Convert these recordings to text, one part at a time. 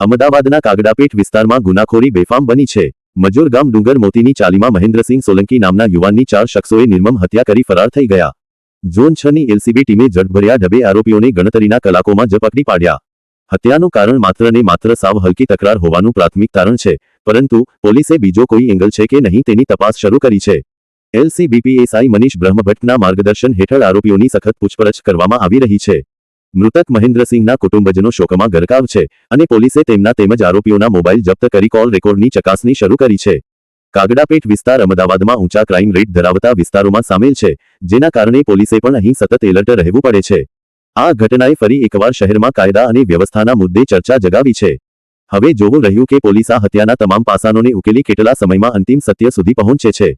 અમદાવાદના કાગડાપેટ વિસ્તારમાં ગુનાખોરી બેફામ બની છે। મજૂર ગામ ડુંગર મોતીની ચાલીમાં મહેન્દ્રસિંહ સોલંકી નામના યુવાનની 4 શખ્સોએ નિર્મમ હત્યા કરી ફરાર થઈ ગયા। ઝોન 6ની એલસીબી ટીમે ઝડપભર્યા ઢબે આરોપીઓને ગણતરીના કલાકોમાં જ પકડી પાડ્યા। હત્યાનું કારણ માત્ર ને માત્ર સાવ હલકી તકરાર હોવાનું પ્રાથમિક તારણ છે, પરંતુ પોલીસે બીજો કોઈ એંગલ છે કે નહીં તેની તપાસ શરૂ કરી છે। એલસીબી પીએસઆઈ મનીષ બ્રહ્મભટ્ટના માર્ગદર્શન હેઠળ આરોપીઓની સખત પૂછપરછ કરવામાં આવી રહી છે। મૃતક મહેન્દ્રસિંહના કુટુંબજનો શોકમાં ગરકાવ છે અને પોલીસે તેમના તેમજ આરોપીઓના મોબાઈલ જપ્ત કરી કોલ રેકોર્ડની ચકાસણી શરૂ કરી છે। કાગડાપેટ વિસ્તાર અમદાવાદમાં ઊંચા ક્રાઇમ રેટ ધરાવતા વિસ્તારોમાં સામેલ છે, જેના કારણે પોલીસે પણ અહીં સતત એલર્ટ રહેવું પડે છે। આ ઘટનાએ ફરી એકવાર શહેરમાં કાયદા અને વ્યવસ્થાના મુદ્દે ચર્ચા જગાવી છે। હવે જોવું રહ્યું કે પોલીસ આ હત્યાના તમામ પાસાઓને ઉકેલી કેટલા સમયમાં અંતિમ સત્ય સુધી પહોંચે છે।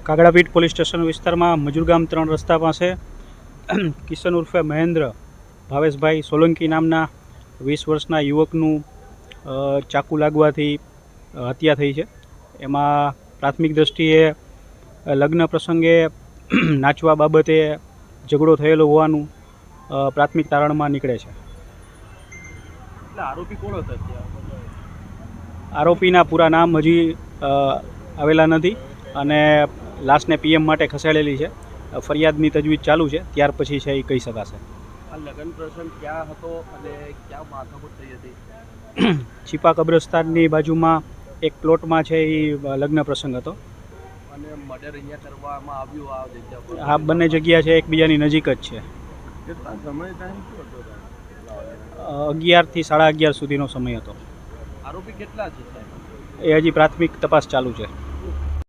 કાગડાપીઠ પોલીસ સ્ટેશન વિસ્તારમાં મજૂર ગામ 3 રસ્તા પાસે કિશન ઉર્ફે મહેન્દ્ર ભાવેશભાઈ સોલંકી નામના 20 વર્ષના યુવકનું ચાકુ લાગવાથી હત્યા થઈ છે। એમાં પ્રાથમિક દ્રષ્ટિએ લગ્ન પ્રસંગે નાચવા બાબતે ઝઘડો થયેલો હોવાનું પ્રાથમિક તારણમાં નીકળે છે। આરોપી કોણ હતા? આરોપીના પૂરા નામ હજી આવેલા નથી અને લાશને પીએમ માટે ખસેડેલી છે। ફરિયાદની તજવીજ ચાલુ છે, ત્યાર પછી છે એ કહી શકાશે। આ લગ્ન પ્રસંગ ક્યાં હતો અને ક્યાં માથાકૂટ થઈ હતી? છીપા કબ્રસ્તાનની બાજુમાં એક પ્લોટમાં છે એ લગ્ન પ્રસંગ હતો અને મર્ડર અહીંયા કરવામાં આવ્યું આ જગ્યા પર? આ બંને જગ્યા છે એકબીજાની નજીક જ છે। કેટલા સમય ટાઈમ શું હતો? 11 થી 11:30 સુધીનો સમય હતો। આરોપી કેટલા છે સાહેબ? એ હજી પ્રાથમિક તપાસ ચાલુ છે।